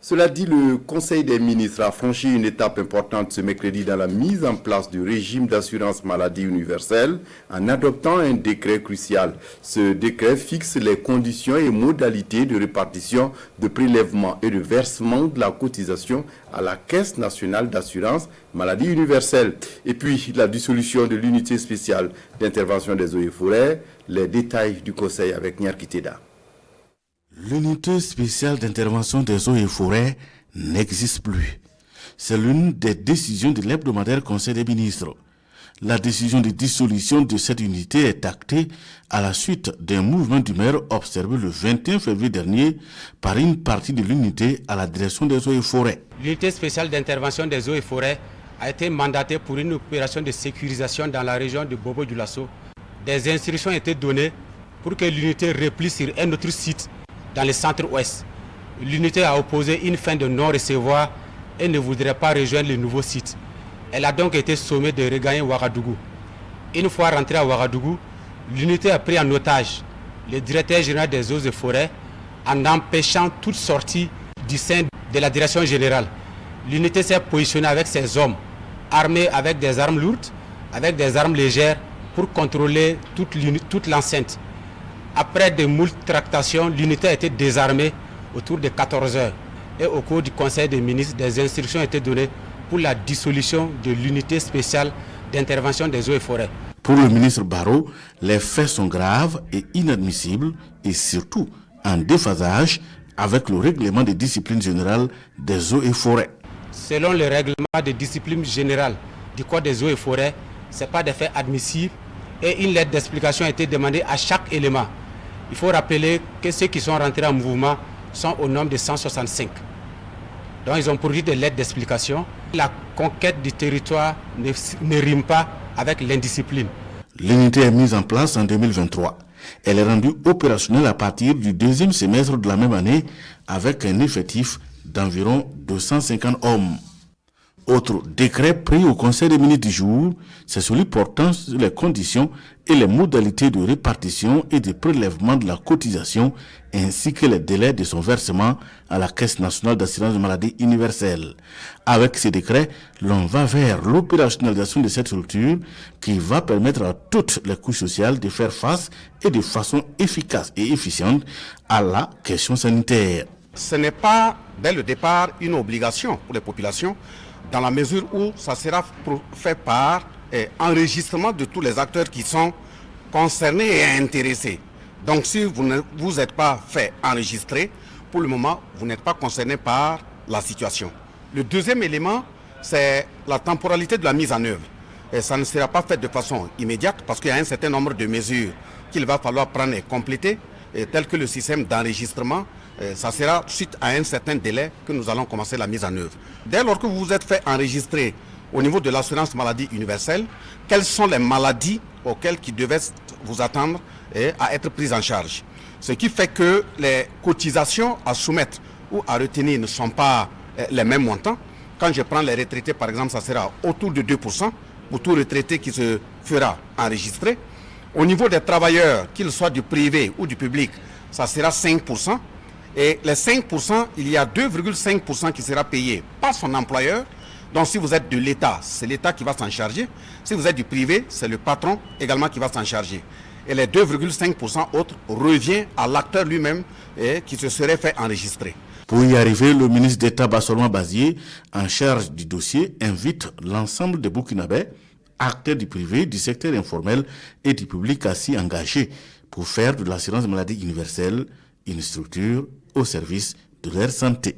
Cela dit, le Conseil des ministres a franchi une étape importante ce mercredi dans la mise en place du régime d'assurance maladie universelle en adoptant un décret crucial. Ce décret fixe les conditions et modalités de répartition, de prélèvement et de versement de la cotisation à la Caisse nationale d'assurance maladie universelle. Et puis, la dissolution de l'unité spéciale d'intervention des eaux et forêts. Les détails du Conseil avec Nyarkiteda. L'unité spéciale d'intervention des eaux et forêts n'existe plus. C'est l'une des décisions de l'hebdomadaire Conseil des ministres. La décision de dissolution de cette unité est actée à la suite d'un mouvement d'humeur observé le 21 février dernier par une partie de l'unité à la direction des eaux et forêts. L'unité spéciale d'intervention des eaux et forêts a été mandatée pour une opération de sécurisation dans la région de Bobo-Dioulasso. Des instructions ont été données pour que l'unité replie sur un autre site dans le centre-ouest. L'unité a opposé une fin de non-recevoir et ne voudrait pas rejoindre le nouveau site. Elle a donc été sommée de regagner Ouagadougou. Une fois rentrée à Ouagadougou, l'unité a pris en otage le directeur général des eaux et forêts en empêchant toute sortie du sein de la direction générale. L'unité s'est positionnée avec ses hommes, armés avec des armes lourdes, avec des armes légères, pour contrôler toute l'enceinte. Après de moultes tractations, l'unité a été désarmée autour de 14 heures. Et au cours du Conseil des ministres, des instructions ont été données pour la dissolution de l'unité spéciale d'intervention des eaux et forêts. Pour le ministre Barrot, les faits sont graves et inadmissibles et surtout en déphasage avec le règlement de discipline générale des eaux et forêts. Selon le règlement de discipline générale du Code des eaux et forêts, ce n'est pas des faits admissibles et une lettre d'explication a été demandée à chaque élément. Il faut rappeler que ceux qui sont rentrés en mouvement sont au nombre de 165. Donc ils ont produit des lettres d'explication. La conquête du territoire ne rime pas avec l'indiscipline. L'unité est mise en place en 2023. Elle est rendue opérationnelle à partir du deuxième semestre de la même année avec un effectif d'environ 250 hommes. Autre décret pris au Conseil des ministres du jour, c'est celui portant sur les conditions et les modalités de répartition et de prélèvement de la cotisation ainsi que les délais de son versement à la Caisse nationale d'assurance maladie universelle. Avec ces décrets, l'on va vers l'opérationnalisation de cette structure qui va permettre à toutes les couches sociales de faire face et de façon efficace et efficiente à la question sanitaire. Ce n'est pas dès le départ une obligation pour les populations, dans la mesure où ça sera fait par enregistrement de tous les acteurs qui sont concernés et intéressés. Donc si vous ne vous êtes pas fait enregistrer, pour le moment, vous n'êtes pas concerné par la situation. Le deuxième élément, c'est la temporalité de la mise en œuvre. Et ça ne sera pas fait de façon immédiate parce qu'il y a un certain nombre de mesures qu'il va falloir prendre et compléter, tel que le système d'enregistrement. Ça sera suite à un certain délai que nous allons commencer la mise en œuvre. Dès lors que vous vous êtes fait enregistrer au niveau de l'assurance maladie universelle, quelles sont les maladies auxquelles qui devaient vous attendre à être prises en charge. Ce qui fait que les cotisations à soumettre ou à retenir ne sont pas les mêmes montants. Quand je prends les retraités, par exemple, ça sera autour de 2% pour tout retraité qui se fera enregistrer. Au niveau des travailleurs, qu'ils soient du privé ou du public, ça sera 5%. Et les 5%, il y a 2,5% qui sera payé par son employeur. Donc si vous êtes de l'État, c'est l'État qui va s'en charger. Si vous êtes du privé, c'est le patron également qui va s'en charger. Et les 2,5% autres revient à l'acteur lui-même qui se serait fait enregistrer. Pour y arriver, le ministre d'État Bassolma Bazié, en charge du dossier, invite l'ensemble des Burkinabés, acteurs du privé, du secteur informel et du public à s'y engager pour faire de l'assurance maladie universelle une structure au service de leur santé.